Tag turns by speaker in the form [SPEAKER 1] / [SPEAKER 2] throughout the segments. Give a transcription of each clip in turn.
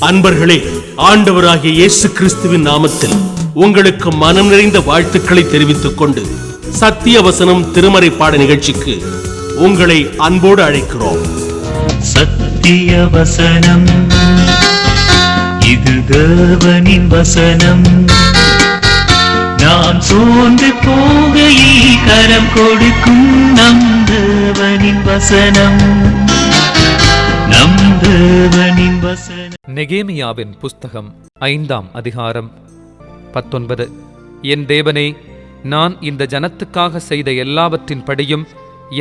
[SPEAKER 1] அன்பர்களே, ஆண்டவராகிய இயேசு கிறிஸ்துவின் நாமத்தில் உங்களுக்கு மனம் நிறைந்த வாழ்த்துக்களை தெரிவித்துக் கொண்டு சத்திய வசனம் திருமறை பாட நிகழ்ச்சிக்கு உங்களை அன்போடு அழைக்கிறோம்.
[SPEAKER 2] சத்திய வசனம், இது தேவனின் வசனம். நாம் சோர்ந்து போகையில் கரம் கொடுக்கும் நம் தேவனின் வசனம், நம் தேவனின் வசனம்.
[SPEAKER 3] நெகேமியாவின் புஸ்தகம் 5ஆம் அதிகாரம் 19. என் தேவனே, நான் இந்த ஜனத்துக்காக செய்த எல்லாவற்றின் படியும்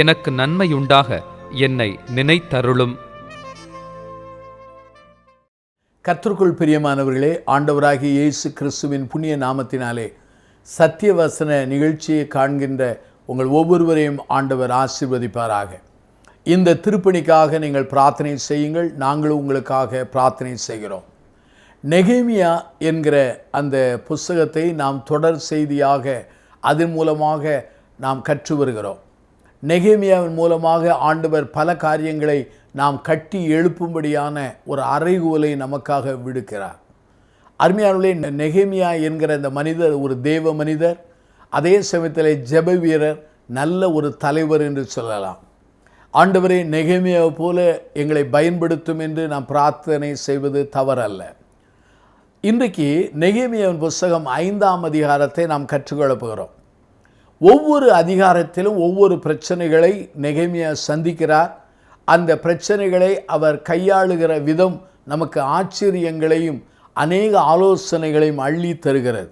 [SPEAKER 3] எனக்கு நன்மையுண்டாக என்னை நினைத்தருளும்.
[SPEAKER 4] கர்த்தருக்குள் பிரியமானவர்களே, ஆண்டவராகிய இயேசு கிறிஸ்துவின் புண்ணிய நாமத்தினாலே சத்தியவசன நிகழ்ச்சியை காண்கின்ற உங்கள் ஒவ்வொருவரையும் ஆண்டவர் ஆசீர்வதிப்பாராக. இந்த திருப்பணிக்காக நீங்கள் பிரார்த்தனை செய்யுங்கள். நாங்களும் உங்களுக்காக பிரார்த்தனை செய்கிறோம். நெகேமியா என்கிற அந்த புஸ்தகத்தை நாம் தொடர் செய்தியாக அதன் மூலமாக நாம் கற்று வருகிறோம். நெகேமியாவின் மூலமாக ஆண்டவர் பல காரியங்களை நாம் கட்டி எழுப்பும்படியான ஒரு அறைகூவலை நமக்காக விடுக்கிறார். அருமையானவர்களே, நெகேமியா என்கிற இந்த மனிதர் ஒரு தேவ மனிதர், அதே சமயத்தில் ஜெப வீரர், நல்ல ஒரு தலைவர் என்று சொல்லலாம். ஆண்டவரே, நெகேமியாவை போல எங்களை பயன்படுத்தும் என்று நாம் பிரார்த்தனை செய்வது தவறல்ல. இன்றைக்கு நெகேமியாவின் புஸ்தகம் 5ஆம் அதிகாரத்தை நாம் கற்றுக்கொள்ளப் போகிறோம். ஒவ்வொரு அதிகாரத்திலும் ஒவ்வொரு பிரச்சனைகளை நெகேமியா சந்திக்கிறார். அந்த பிரச்சனைகளை அவர் கையாளுகிற விதம் நமக்கு ஆச்சரியங்களையும் அநேக ஆலோசனைகளையும் அள்ளி தருகிறது.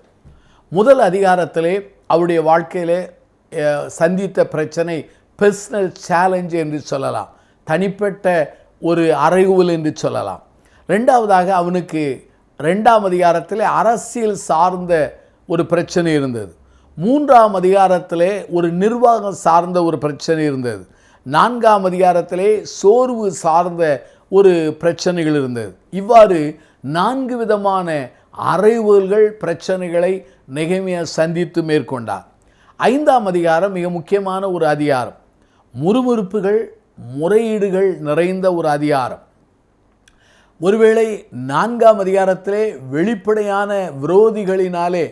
[SPEAKER 4] முதல் அதிகாரத்திலே அவருடைய வாழ்க்கையிலே சந்தித்த பிரச்சனை பர்சனல் சேலஞ்ச் என்று சொல்லலாம், தனிப்பட்ட ஒரு அறைகூவல் என்று சொல்லலாம். ரெண்டாவதாக அவனுக்கு 2ஆம் அதிகாரத்தில் அரசியல் சார்ந்த ஒரு பிரச்சனை இருந்தது. 3ஆம் அதிகாரத்திலே ஒரு நிர்வாகம் சார்ந்த ஒரு பிரச்சனை இருந்தது. 4ஆம் அதிகாரத்திலே சோர்வு சார்ந்த ஒரு பிரச்சனைகள் இருந்தது. இவ்வாறு 4 விதமான அறைகூவல்கள், பிரச்சனைகளை நெகேமியா சந்தித்து மேற்கொண்டார். 5ஆம் அதிகாரம் மிக முக்கியமான ஒரு அதிகாரம். முறுமுறுப்புகள், முறையீடுகள் நிறைந்த ஒரு அதிகாரம். ஒருவேளை 4ஆம் அதிகாரத்திலே வெளிப்படையான விரோதிகளினாலே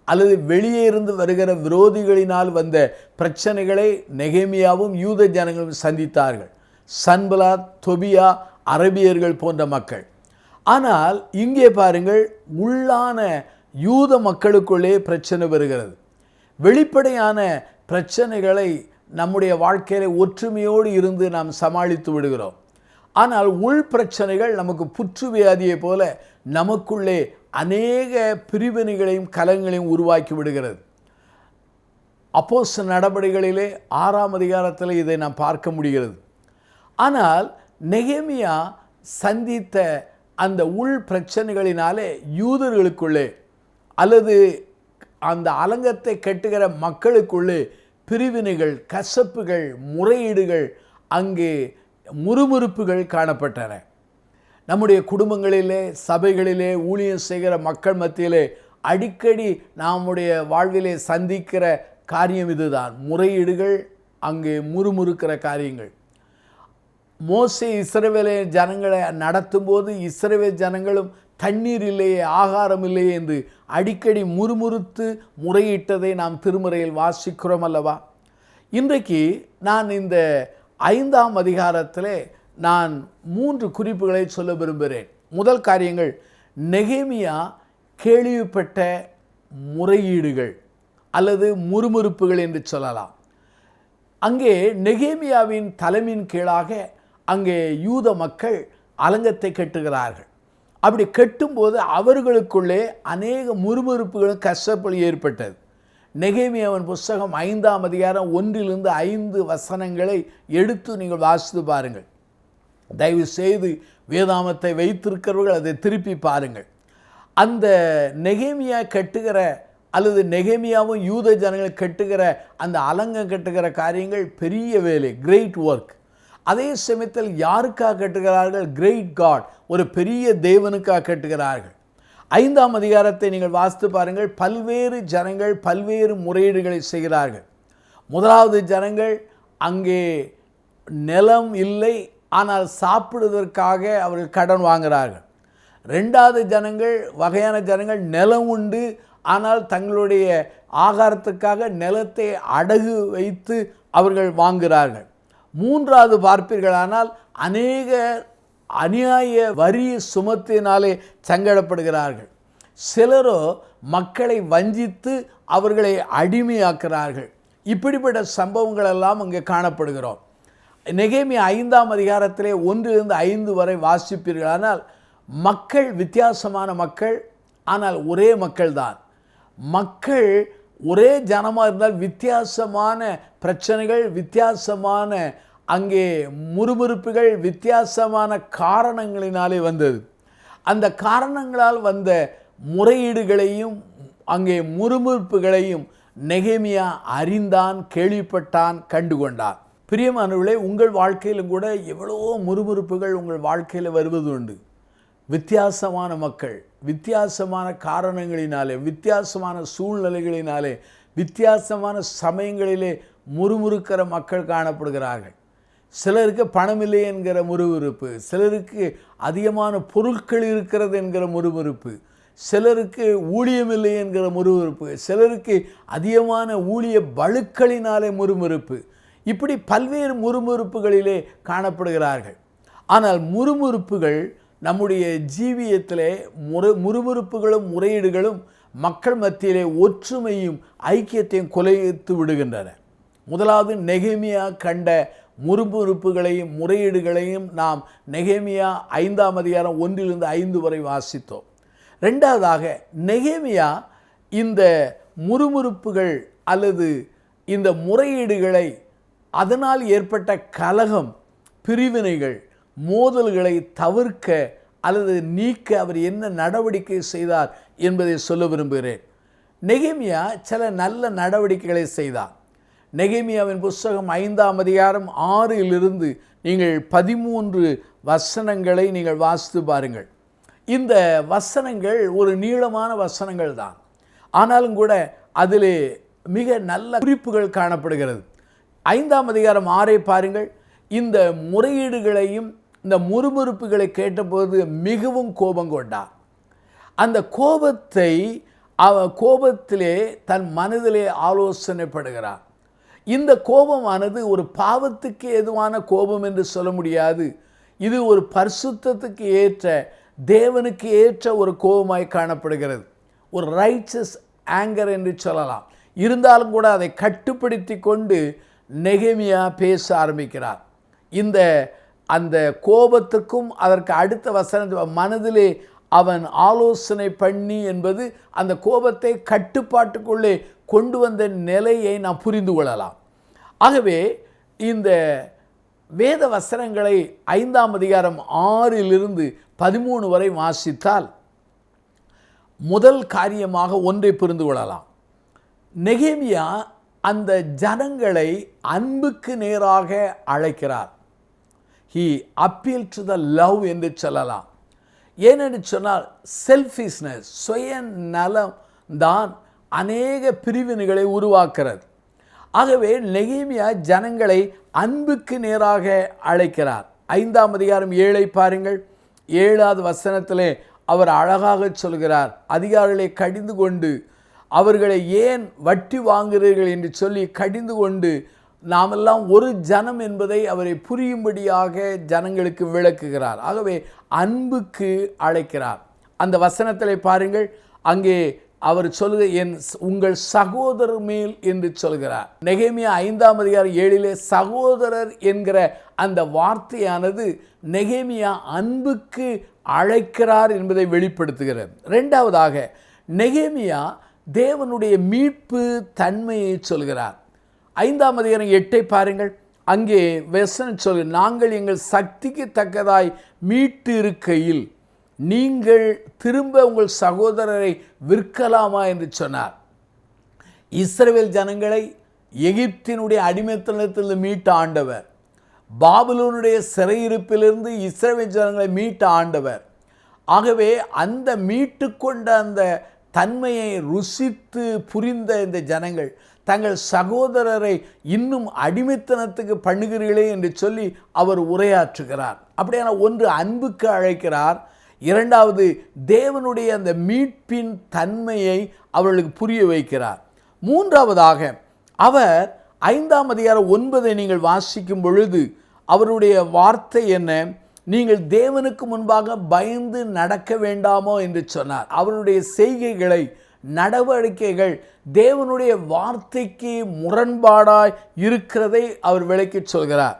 [SPEAKER 4] அல்லது வெளியே இருந்து வருகிற விரோதிகளினால் வந்த பிரச்சனைகளை நெகேமியாவும் யூத ஜனங்களும் சந்தித்தார்கள். சன்பலாத், தொபியா, அரபியர்கள் போன்ற மக்கள். ஆனால் இங்கே பாருங்கள், உள்ளான யூத மக்களுக்குள்ளே பிரச்சனை வருகிறது. வெளிப்படையான பிரச்சனைகளை நம்முடைய வாழ்க்கையில் ஒற்றுமையோடு இருந்து நாம் சமாளித்து விடுகிறோம். ஆனால் உள் பிரச்சனைகள் நமக்கு புற்றுவியாதியை போல நமக்குள்ளே அநேக பிரிவினைகளையும் கலங்களையும் உருவாக்கி விடுகிறது. அப்போஸ்தலர் நடபடிகளிலே 6ஆம் அதிகாரத்தில் இதை நாம் பார்க்க முடிகிறது. ஆனால் நெகேமியா சந்தித்த அந்த உள் பிரச்சனைகளினாலே யூதர்களுக்குள்ளே அல்லது அந்த அலங்கத்தை கட்டுகிற மக்களுக்குள்ளே பிரிவினைகள், கசப்புகள், முறையீடுகள், அங்கே முறுமுறுப்புகள் காணப்பட்டன. நம்முடைய குடும்பங்களிலே, சபைகளிலே, ஊழியம் செய்கிற மக்கள் மத்தியிலே அடிக்கடி நம்முடைய வாழ்விலே சந்திக்கிற காரியம் இதுதான், முறையீடுகள், அங்கே முறுமுறுக்கிற காரியங்கள். மோசே இஸ்ரவேலை ஜனங்களை நடத்தும்போது இஸ்ரவேல் ஜனங்களும் தண்ணீர் இல்லையே, ஆகாரம் இல்லையே என்று அடிக்கடி முறுமுறுத்து முறையிட்டதை நாம் திருமறையில் வாசிக்கிறோம் அல்லவா? இன்றைக்கு நான் இந்த 5ஆம் அதிகாரத்திலே நான் 3 குறிப்புகளை சொல்ல விரும்புகிறேன். முதல் காரியங்கள், நெகேமியா கேள்விப்பட்ட முறையீடுகள் அல்லது முறுமுறுப்புகள் என்று சொல்லலாம். அங்கே நெகேமியாவின் தலைமையின் கீழாக அங்கே யூத மக்கள் அலங்கத்தை கட்டுகிறார்கள். அப்படி கட்டும்போது அவர்களுக்குள்ளே அநேக முறுமுறுப்புகளும் கசப்புகள் ஏற்பட்டது. நெகேமியாவின் புஸ்தகம் 5ஆம் அதிகாரம் 1லிருந்து 5 வசனங்களை எடுத்து நீங்கள் வாசித்து பாருங்கள். தயவு செய்து வேதாமத்தை வைத்திருக்கிறவர்கள் அதை திருப்பி பாருங்கள். அந்த நெகேமியா கட்டுகிற அல்லது நெகேமியாவும் யூத ஜனங்கள் கட்டுகிற அந்த அலங்கம் கட்டுகிற காரியங்கள் பெரிய வேலை, கிரேட் ஒர்க். அதே சமயத்தில் யாருக்காக கட்டுகிறார்கள்? கிரேட் காட், ஒரு பெரிய தேவனுக்காக கட்டுகிறார்கள். 5ஆம் அதிகாரத்தை நீங்கள் வாசித்து பாருங்கள். பல்வேறு ஜனங்கள் பல்வேறு முறையீடுகளை செய்கிறார்கள். முதலாவது ஜனங்கள் அங்கே நிலம் இல்லை, ஆனால் சாப்பிடுவதற்காக அவர்கள் கடன் வாங்குகிறார்கள். ரெண்டாவது வகையான ஜனங்கள் நிலம் உண்டு, ஆனால் தங்களுடைய ஆகாரத்துக்காக நிலத்தை அடகு வைத்து அவர்கள் வாங்குகிறார்கள். மூன்றாவது பார்ப்பீர்களானால் அநேக அநியாய வரி சுமத்தினாலே சங்கடப்படுகிறார்கள். சிலரோ மக்களை வஞ்சித்து அவர்களை அடிமையாக்குகிறார்கள். இப்படிப்பட்ட சம்பவங்கள் எல்லாம் அங்கே காணப்படுகிறோம். நெகேமியா 5ஆம் அதிகாரத்திலே 1-5 வரை வாசிப்பீர்களானால் மக்கள் வித்தியாசமான மக்கள், ஆனால் ஒரே மக்கள்தான். மக்கள் ஒரே ஜனமாக இருந்தால் வித்தியாசமான பிரச்சனைகள், வித்தியாசமான அங்கே முறுமுறுப்புகள், வித்தியாசமான காரணங்களினாலே வந்தது. அந்த காரணங்களால் வந்த முறையீடுகளையும் அங்கே முறுமுறுப்புகளையும் நெகேமியா அறிந்தான், கேள்விப்பட்டான், கண்டுகொண்டான். பிரியமானவர்களே, உங்கள் வாழ்க்கையிலும் கூட எவ்வளவோ முறுமுறுப்புகள் உங்கள் வாழ்க்கையில் வருவது உண்டு. வித்தியாசமான மக்கள், வித்தியாசமான காரணங்களினாலே, வித்தியாசமான சூழ்நிலைகளினாலே, வித்தியாசமான சமயங்களிலே முறுமுறுக்கிற மக்கள் காணப்படுகிறார்கள். சிலருக்கு பணம் இல்லை என்கிற முறுமுறுப்பு, சிலருக்கு அதிகமான பொருட்கள் இருக்கிறது என்கிற முறுமுறுப்பு, சிலருக்கு ஊழியம் இல்லை என்கிற முறுமுறுப்பு, சிலருக்கு அதிகமான ஊழிய பளுக்களினாலே முறுமுறுப்பு, இப்படி பல்வேறு முறுமுறுப்புகளிலே காணப்படுகிறார்கள். ஆனால் முறுமுறுப்புகள் நம்முடைய ஜீவியத்திலே முறுமுறுப்புகளும் முறையீடுகளும் மக்கள் மத்தியிலே ஒற்றுமையும் ஐக்கியத்தையும் குலைத்து விடுகின்றன. முதலாவது நெகேமியா கண்ட முறுமுறுப்புகளையும் முறையீடுகளையும் நாம் நெகேமியா 5ஆம் அதிகாரம் 1-5 வரை வாசித்தோம். ரெண்டாவதாக நெகேமியா இந்த முறுமுறுப்புகள் அல்லது இந்த முறையீடுகளை, அதனால் ஏற்பட்ட கலகம், பிரிவினைகள், மோதல்களை தவிர்க்க அல்லது நீக்க அவர் என்ன நடவடிக்கை செய்தார் என்பதை சொல்ல விரும்புகிறேன். நெகேமியா சில நல்ல நடவடிக்கைகளை செய்தார். நெகேமியாவின் புஸ்தகம் 5ஆம் அதிகாரம் 6 நீங்கள் 13 வசனங்களை நீங்கள் வாசித்து பாருங்கள். இந்த வசனங்கள் ஒரு நீளமான வசனங்கள் தான், ஆனாலும் கூட அதிலே மிக நல்ல குறிப்புகள் காணப்படுகிறது. 5ஆம் அதிகாரம் 6 பாருங்கள். இந்த முறையீடுகளையும் இந்த முறுமுறுப்புகளை கேட்டபோது மிகவும் கோபம் கொண்டார். அந்த கோபத்திலே தன் மனதிலே ஆலோசனைப்படுகிறார். இந்த கோபமானது ஒரு பாவத்துக்கு ஏதுவான கோபம் என்று சொல்ல முடியாது. இது ஒரு பரிசுத்தத்துக்கு ஏற்ற, தேவனுக்கு ஏற்ற ஒரு கோபமாய் காணப்படுகிறது. ஒரு ரைச்சஸ் ஆங்கர் என்று சொல்லலாம். இருந்தாலும் கூட அதை கட்டுப்படுத்தி கொண்டு நெகேமியா பேச ஆரம்பிக்கிறார். அந்த கோபத்துக்கும் அதற்கு அடுத்த வசனத்தை மனதிலே அவன் ஆலோசனை பண்ணி என்பது அந்த கோபத்தை கட்டுப்பாட்டுக்குள்ளே கொண்டு வந்த நிலையை நாம் புரிந்து கொள்ளலாம். ஆகவே இந்த வேத வசனங்களை 5ஆம் அதிகாரம் 6-13 வரை வாசித்தால் முதல் காரியமாக ஒன்றை புரிந்து கொள்ளலாம். நெகேமியா அந்த ஜனங்களை அன்புக்கு நேராக அழைக்கிறார். He appealed to the love என்று சொல்லலாம். ஏனென்று சொன்னால் செல்ஃபிஷ்னஸ், சுயநலம் தான் அநேக பிரிவினைகளை உருவாக்குறது. ஆகவே நெகேமியா ஜனங்களை அன்புக்கு நேராக அழைக்கிறார். 5ஆம் அதிகாரம் 7 பாருங்கள். 7வது வசனத்திலே அவர் அழகாக சொல்கிறார், அதிகாரிகளை கடிந்து கொண்டு அவர்களை ஏன் வட்டி வாங்குகிறீர்கள் என்று சொல்லி கடிந்து கொண்டு நாமெல்லாம் ஒரு ஜனம் என்பதை அவரை புரியும்படியாக ஜனங்களுக்கு விளக்குகிறார். ஆகவே அன்புக்கு அழைக்கிறார். அந்த வசனத்தில் பாருங்கள், அங்கே அவர் உங்கள் சகோதரர் மேல் என்று சொல்கிறார். நெகேமியா 5ஆம் அதிகாரம் 7 சகோதரர் என்கிற அந்த வார்த்தையானது நெகேமியா அன்புக்கு அழைக்கிறார் என்பதை வெளிப்படுத்துகிறது. இரண்டாவதாக நெகேமியா தேவனுடைய மீட்பு தன்மையை சொல்கிறார். 5ஆம் அதிகாரம் 8 பாருங்கள். அங்கே வசனம் சொல்கிறார், நாங்கள் எங்கள் சக்திக்கு தக்கதாய் மீட்டு இருக்கையில் நீங்கள் திரும்ப உங்கள் சகோதரரை விற்கலாமா என்று சொன்னார். இஸ்ரவேல் ஜனங்களை எகிப்தினுடைய அடிமைத்தனத்திலிருந்து மீட்ட ஆண்டவர், பாபிலோனுடைய சிறையிருப்பிலிருந்து இஸ்ரவேல் ஜனங்களை மீட்ட ஆண்டவர். ஆகவே அந்த மீட்டு கொண்ட அந்த தன்மையை ருசித்து புரிந்த இந்த ஜனங்கள் தங்கள் சகோதரரை இன்னும் அடிமைத்தனத்துக்கு பண்ணுகிறீர்களே என்று சொல்லி அவர் உரையாற்றுகிறார். அப்படியான ஒன்று அன்புக்கு அழைக்கிறார், இரண்டாவது தேவனுடைய அந்த மீட்பின் தன்மையை அவர்களுக்கு புரிய வைக்கிறார். மூன்றாவதாக அவர் 5ஆம் அதிகாரம் 9 நீங்கள் வாசிக்கும் பொழுது அவருடைய வார்த்தை என்ன? நீங்கள் தேவனுக்கு முன்பாக பயந்து நடக்க வேண்டாமோ என்று சொன்னார். அவருடைய செய்கைகளை, நடவடிக்கைகள் தேவனுடைய வார்த்தைக்கு முரண்பாடாய் இருக்கிறதை அவர் விளக்கிச் சொல்கிறார்.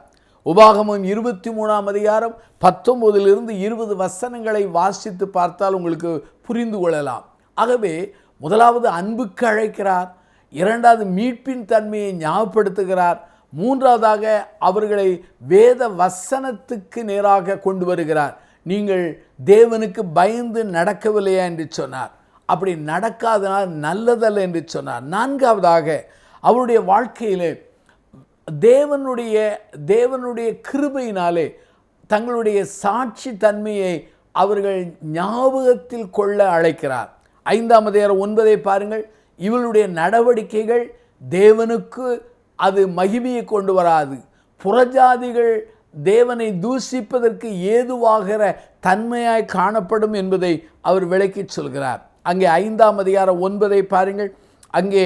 [SPEAKER 4] உபாகமம் 23ஆம் அதிகாரம் 19 20 வசனங்களை வாசித்து பார்த்தால் உங்களுக்கு புரிந்து கொள்ளலாம். ஆகவே முதலாவது அன்புக்கு அழைக்கிறார், இரண்டாவது மீட்பின் தன்மையை ஞாபகப்படுத்துகிறார், மூன்றாவதாக அவர்களை வேத வசனத்துக்கு நேராக கொண்டு வருகிறார். நீங்கள் தேவனுக்கு பயந்து நடக்கவில்லையா என்று சொன்னார். அப்படி நடக்காதனால் நல்லதல்ல என்று சொன்னார். நான்காவதாக அவருடைய வாழ்க்கையிலே தேவனுடைய கிருபையினாலே தங்களுடைய சாட்சி தன்மையை அவர்கள் ஞாபகத்தில் கொள்ள அழைக்கிறார். 5ஆம் அதிகாரம் 9 பாருங்கள். இவளுடைய நடவடிக்கைகள் தேவனுக்கு அது மகிமையை கொண்டு வராது, புறஜாதிகள் தேவனை தூஷிப்பதற்கு ஏதுவாகிற தன்மையாய் காணப்படும் என்பதை அவர் விளக்கிச் சொல்கிறார். அங்கே 5ஆம் அதிகாரம் 9 பாருங்கள். அங்கே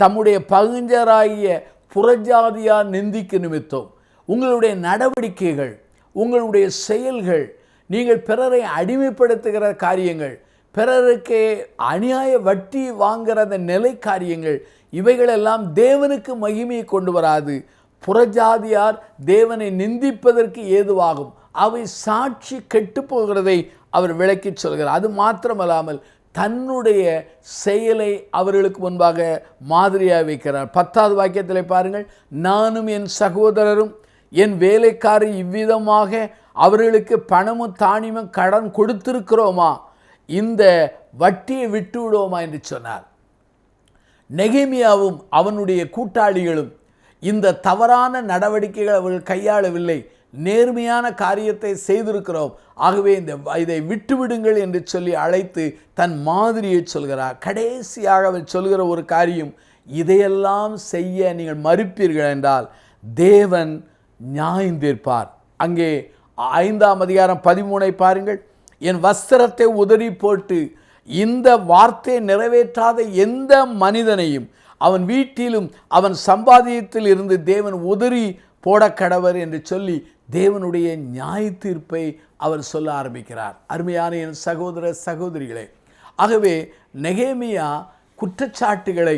[SPEAKER 4] தம்முடைய பகுஞ்சராகிய புறஜாதியார் நிந்திக்கு நிமித்தம் உங்களுடைய நடவடிக்கைகள், உங்களுடைய செயல்கள், நீங்கள் பிறரை அடிமைப்படுத்துகிற காரியங்கள், பிறருக்கு அநியாய வட்டி வாங்குகிற அந்த நிலை காரியங்கள், இவைகளெல்லாம் தேவனுக்கு மகிமையை கொண்டு வராது, புறஜாதியார் தேவனை நிந்திப்பதற்கு ஏதுவாகும், அவை சாட்சி கெட்டு போகிறதை அவர் விளக்கிச் சொல்கிறார். அது மாத்திரமல்லாமல் தன்னுடைய செயலை அவர்களுக்கு முன்பாக மாதிரியாக வைக்கிறார். 10வது வாக்கியத்தில் பாருங்கள். நானும் என் சகோதரரும் என் வேலைக்காரி இவ்விதமாக அவர்களுக்கு பணமும் தானியமும் கடன் கொடுத்திருக்கிறோமா, இந்த வட்டியை விட்டு விடுவோமா என்று சொன்னார். நெகேமியாவும் அவனுடைய கூட்டாளிகளும் இந்த தவறான நடவடிக்கைகள் அவர்கள் கையாளவில்லை, நேர்மையான காரியத்தை செய்திருக்கிறோம், ஆகவே இதை விட்டுவிடுங்கள் என்று சொல்லி அழைத்து தன் மாதிரியை சொல்கிறார். கடைசியாக அவர் சொல்கிற ஒரு காரியம், இதையெல்லாம் செய்ய நீங்கள் மறுப்பீர்கள் என்றால் தேவன் நியாயம் தீர்ப்பார். அங்கே 5ஆம் அதிகாரம் 13 பாருங்கள். என் வஸ்திரத்தை உதறி போட்டு இந்த வார்த்தையை நிறைவேற்றாத எந்த மனிதனையும் அவன் வீட்டிலும் அவன் சம்பாதியத்தில் இருந்து தேவன் உதறி போட கடவர் என்று சொல்லி தேவனுடைய நியாய தீர்ப்பை அவர் சொல்ல ஆரம்பிக்கிறார். அருமையான என் சகோதர சகோதரிகளே, ஆகவே நெகேமியா குற்றச்சாட்டுகளை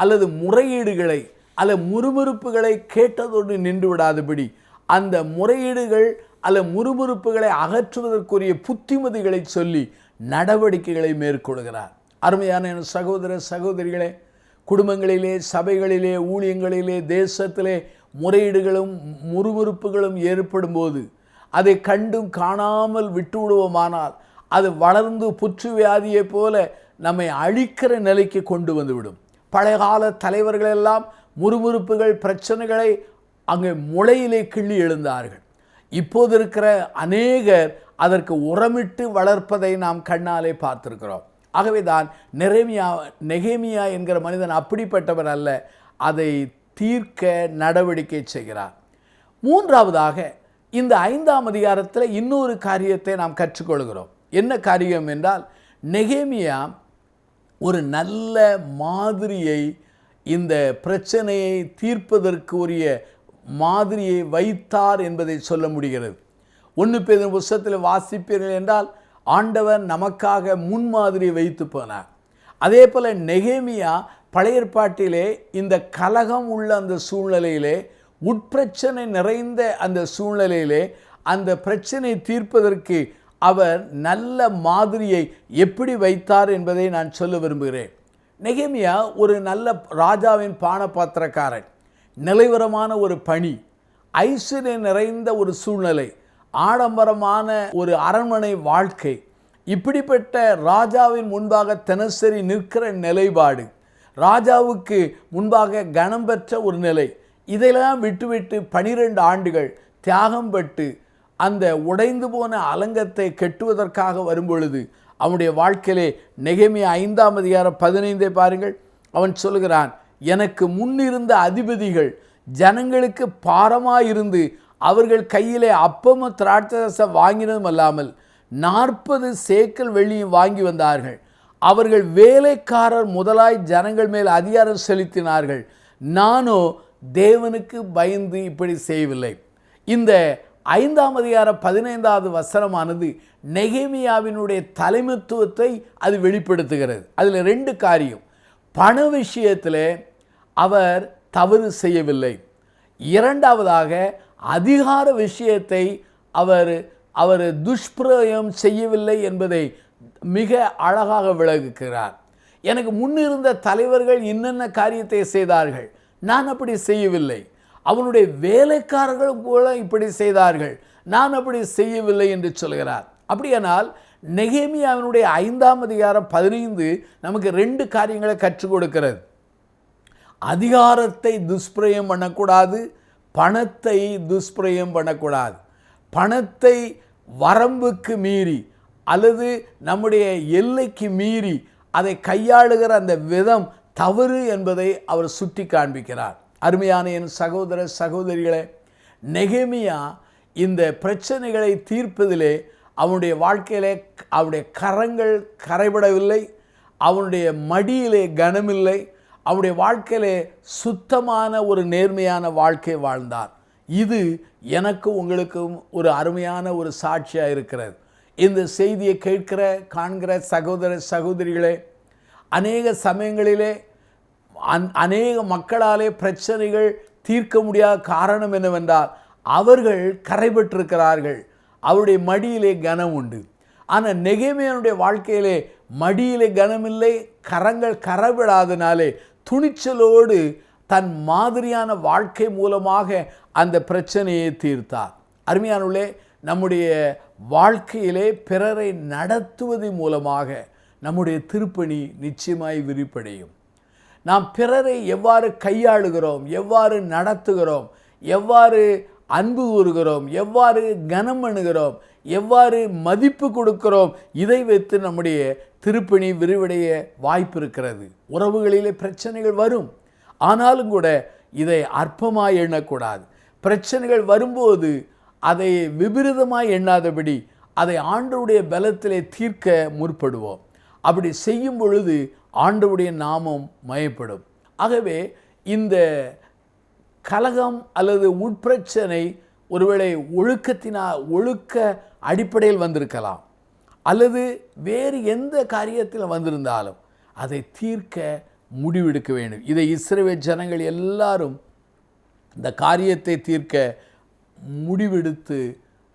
[SPEAKER 4] அல்லது முறையீடுகளை அல்லது முறுமுறுப்புகளை கேட்டதோடு நின்று விடாதபடி அந்த முறையீடுகள் அல்லது முறுமுறுப்புகளை அகற்றுவதற்குரிய புத்திமதிகளை சொல்லி நடவடிக்கைகளை மேற்கொள்கிறார். அருமையான என் சகோதர சகோதரிகளே, குடும்பங்களிலே, சபைகளிலே, ஊழியங்களிலே, தேசத்திலே முறையீடுகளும் முறுமுறுப்புகளும் ஏற்படும் போது அதை கண்டும் காணாமல் விட்டுவிடுவோமானால் அது வளர்ந்து புற்றுவியாதியை போல நம்மை அழிக்கிற நிலைக்கு கொண்டு வந்துவிடும். பழைய கால தலைவர்களெல்லாம் முறுமுறுப்புகள், பிரச்சனைகளை அங்கே முளையிலே கிள்ளி எழுந்தார்கள். இப்போது இருக்கிற அநேகர் அதற்கு உரமிட்டு வளர்ப்பதை நாம் கண்ணாலே பார்த்திருக்கிறோம். ஆகவே தான் நெகேமியா என்கிற மனிதன் அப்படிப்பட்டவர் அல்ல, அதை தீர்க்க நடவடிக்கை செய்கிறார். மூன்றாவதாக இந்த 5ஆம் அதிகாரத்தில் இன்னொரு காரியத்தை நாம் கற்றுக்கொள்கிறோம். என்ன காரியம் என்றால், நெகேமியா ஒரு நல்ல மாதிரியை, இந்த பிரச்சனையை தீர்ப்பதற்குரிய மாதிரியை வைத்தார் என்பதை சொல்ல முடிகிறது. 1 பேதுரு புத்தகத்தில் வாசிப்பீர்கள் என்றால் ஆண்டவர் நமக்காக முன்மாதிரியை வைத்து போனார். அதே போல் நெகேமியா பழைய ஏற்பாட்டிலே இந்த கலகம் உள்ள அந்த சூழ்நிலையிலே, உட்பிரச்சனை நிறைந்த அந்த சூழ்நிலையிலே அந்த பிரச்சனை தீர்ப்பதற்கு அவர் நல்ல மாதிரியை எப்படி வைத்தார் என்பதை நான் சொல்ல விரும்புகிறேன். நெகேமியா ஒரு நல்ல ராஜாவின் பானபாத்திரக்காரன், நிலைவரமான ஒரு பணி, ஐஸ்வர்யம் நிறைந்த ஒரு சூழ்நிலை, ஆடம்பரமான ஒரு அரண்மனை வாழ்க்கை, இப்படிப்பட்ட ராஜாவின் முன்பாக தினசரி நிற்கிற நிலைப்பாடு, ராஜாவுக்கு முன்பாக கனம் பெற்ற ஒரு நிலை, இதையெல்லாம் விட்டுவிட்டு 12 ஆண்டுகள் தியாகம் பட்டு அந்த உடைந்து போன அலங்கத்தை கெட்டுவதற்காக வரும்பொழுது அவனுடைய வாழ்க்கையிலே நெகேமியா 5ஆம் அதிகாரம் 15 பாருங்கள். அவன் சொல்கிறான், எனக்கு முன்னிருந்த அதிபதிகள் ஜனங்களுக்கு பாரமாயிருந்து அவர்கள் கையிலே அப்பமும் திராட்சரசம் வாங்கினதும் அல்லாமல் 40 சேக்கல் வெள்ளியும் வாங்கி வந்தார்கள். அவர்கள் வேலைக்காரர் முதலாய் ஜனங்கள் மேல் அதிகாரம் செலுத்தினார்கள். நானோ தேவனுக்கு பயந்து இப்படி செய்யவில்லை. இந்த 5ஆம் அதிகாரம் 15வது வசனமானது நெகேமியாவினுடைய தலைமைத்துவத்தை அது வெளிப்படுத்துகிறது. அதில் 2 காரியம். பண விஷயத்தில் அவர் தவறு செய்யவில்லை. 2வதாக அதிகார விஷயத்தை அவர் துஷ்பிரயோகம் செய்யவில்லை என்பதை மிக அழகாக விளக்குகிறார். எனக்கு முன்னிருந்த தலைவர்கள் என்னென்ன காரியத்தை செய்தார்கள், நான் அப்படி செய்யவில்லை. அவனுடைய வேலைக்காரர்களும் கூட இப்படி செய்தார்கள், நான் அப்படி செய்யவில்லை என்று சொல்கிறார். அப்படியானால் நெகேமியாவினுடைய 5ஆம் அதிகாரம் 15 நமக்கு 2 காரியங்களை கற்றுக் கொடுக்கிறது. அதிகாரத்தை துஷ்பிரயோகம் பண்ணக்கூடாது, பணத்தை துஷ்பிரயோகம் பண்ணக்கூடாது. பணத்தை வரம்புக்கு மீறி அல்லது நம்முடைய எல்லைக்கு மீறி அதை கையாளுகிற அந்த விதம் தவறு என்பதை அவர் சுட்டி காண்பிக்கிறார். அருமையான என் சகோதர சகோதரிகளே, நெகேமியா இந்த பிரச்சனைகளை தீர்ப்பதிலே அவனுடைய வாழ்க்கையிலே அவனுடைய கரங்கள் கரைபடவில்லை, அவனுடைய மடியிலே கனமில்லை, அவனுடைய வாழ்க்கையிலே சுத்தமான ஒரு நேர்மையான வாழ்க்கை வாழ்ந்தார். இது எனக்கு உங்களுக்கும் ஒரு அருமையான ஒரு சாட்சியாக இருக்கிறது. இந்த செய்தியை கேட்கிற காண்கிற சகோதர சகோதரிகளே, அநேக சமயங்களிலே அநேக மக்களாலே பிரச்சனைகள் தீர்க்க முடியாத காரணம் என்னவென்றால் அவர்கள் கரைபட்டிருக்கிறார்கள், அவருடைய மடியிலே கனம் உண்டு. ஆனால் நெகேமியானுடைய வாழ்க்கையிலே மடியிலே கனமில்லை, கரங்கள் கரைபடாதனாலே துணிச்சலோடு தன் மாதிரியான வாழ்க்கை மூலமாக அந்த பிரச்சனையை தீர்த்தார். அருமையானவர்களே, நம்முடைய வாழ்க்கையிலே பிறரை நடத்துவது மூலமாக நம்முடைய திருப்பணி நிச்சயமாய் விரிப்படையும். நாம் பிறரை எவ்வாறு கையாளுகிறோம், எவ்வாறு நடத்துகிறோம், எவ்வாறு அன்பு கூறுகிறோம், எவ்வாறு கனம் பண்ணுகிறோம், எவ்வாறு மதிப்பு கொடுக்கிறோம், இதை வைத்து நம்முடைய திருப்பணி விரிவடைய வாய்ப்பு இருக்கிறது. உறவுகளிலே பிரச்சனைகள் வரும், ஆனாலும் கூட இதை அற்பமாய் எண்ணக்கூடாது. பிரச்சனைகள் வரும்போது அதை விபரீதமாய் எண்ணாதபடி அதை ஆண்டவருடைய பலத்திலே தீர்க்க முற்படுவோம். அப்படி செய்யும் பொழுது ஆண்டவருடைய நாமம் மயப்படும். ஆகவே இந்த கலகம் அல்லது உட்பிரச்சனை ஒருவேளை ஒழுக்க அடிப்படையில் வந்திருக்கலாம், அல்லது வேறு எந்த காரியத்தில் வந்திருந்தாலும் அதை தீர்க்க முடிவெடுக்க வேண்டும். இதை இஸ்ரவேல் ஜனங்கள் எல்லாரும் இந்த காரியத்தை தீர்க்க முடிவெடுத்து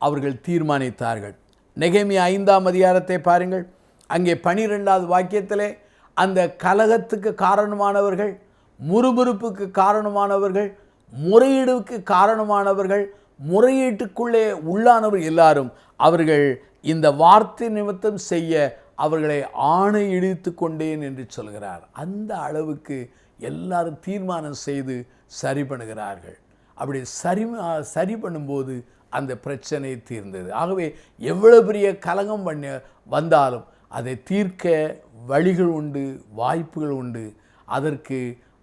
[SPEAKER 4] அவர்கள் தீர்மானித்தார்கள். நெகேமியா 5ஆம் அதிகாரத்தை பாருங்கள். அங்கே 12வது வாக்கியத்திலே அந்த கலகத்துக்கு காரணமானவர்கள், முறுமுறுப்புக்கு காரணமானவர்கள், முறையீடுக்கு காரணமானவர்கள், முறையீட்டுக்குள்ளே உள்ளானவர்கள் எல்லாரும் அவர்கள் இந்த வார்த்தை நிமித்தம் செய்ய அவர்களை ஆணையிடித்து கொண்டேன் என்று சொல்கிறார். அந்த அளவுக்கு எல்லாரும் தீர்மானம் செய்து சரி பண்ணுகிறார்கள். அப்படி சரி பண்ணும்போது அந்த பிரச்சனை தீர்ந்தது. ஆகவே எவ்வளவு பெரிய கலகம் வந்தாலும் அதை தீர்க்க வழிகள் உண்டு, வாய்ப்புகள் உண்டு. அதற்கு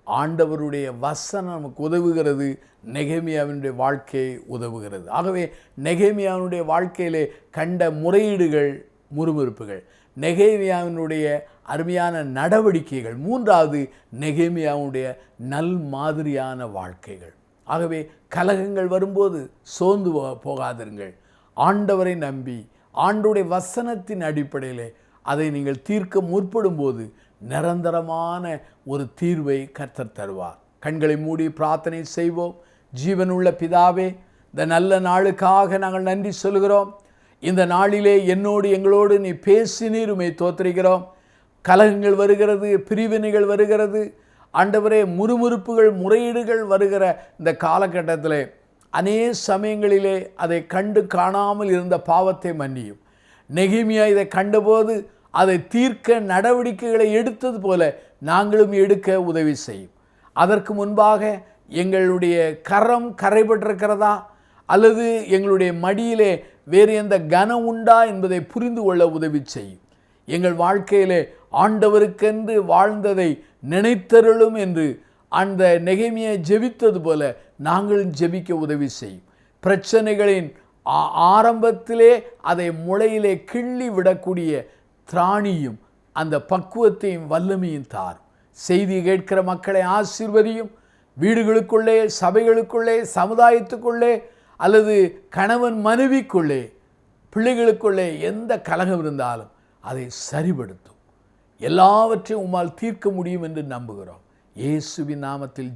[SPEAKER 4] ஆண்டவருடைய வசனம் நமக்கு உதவுகிறது, நெகேமியாவினுடைய வாழ்க்கை உதவுகிறது. ஆகவே நெகேமியாவினுடைய வாழ்க்கையிலே கண்ட முறையீடுகள், முறுமுறுப்புகள், நெகேமியாவினுடைய அருமையான நடவடிக்கைகள், 3வது நெகேமியாவுடைய நல் மாதிரியான வாழ்க்கைகள். ஆகவே கலகங்கள் வரும்போது சோர்ந்து போகாதிருங்கள். ஆண்டவரை நம்பி ஆண்டவருடைய வசனத்தின் அடிப்படையிலே அதை நீங்கள் தீர்க்க முற்படும் போது நிரந்தரமான ஒரு தீர்வை கர்த்தர் தருவார். கண்களை மூடி பிரார்த்தனை செய்வோம். ஜீவனுள்ள பிதாவே, இந்த நல்ல நாளுக்காக நாங்கள் நன்றி சொல்கிறோம். இந்த நாளிலே என்னோடு எங்களோடு நீ பேசினீர், உம்மை தோத்திரிக்கிறோம். கலகங்கள் வருகிறது, பிரிவினைகள் வருகிறது, ஆண்டவரே முறுமுறுப்புகள், முறையீடுகள் வருகிற இந்த காலகட்டத்தில் அநேக சமயங்களிலே அதை கண்டு காணாமல் இருந்த பாவத்தை மன்னியும். நெகேமியா இதை கண்டபோது அதை தீர்க்க நடவடிக்கைகளை எடுத்தது போல நாங்களும் எடுக்க உதவி செய்யும். அதற்கு முன்பாக எங்களுடைய கரம் கரைபட்டிருக்கிறதா அல்லது எங்களுடைய மடியிலே வேறு எந்த கனம் உண்டா என்பதை புரிந்து கொள்ள உதவி செய்யும். எங்கள் வாழ்க்கையிலே ஆண்டவருக்கென்று வாழ்ந்ததை நினைத்தருளும் என்று அந்த நெகேமியா ஜெபித்தது போல நாங்களும் ஜெபிக்க உதவி செய்யும். பிரச்சனைகளின் ஆரம்பத்திலே அதை முளையிலே கிள்ளி விடக்கூடிய திராணியும் அந்த பக்குவத்தையும் வல்லமையும் தாரும். செய்தி கேட்கிற மக்களை ஆசீர்வதியும். வீடுகளுக்குள்ளே, சபைகளுக்குள்ளே, சமுதாயத்துக்குள்ளே அல்லது கணவன் மனைவிக்குள்ளே, பிள்ளைகளுக்குள்ளே எந்த கலகம் இருந்தாலும் அதை சரிபடுத்தும். எல்லாவற்றையும் உம்மால் தீர்க்க முடியும் என்று நம்புகிறோம். இயேசுவின் நாமத்தில்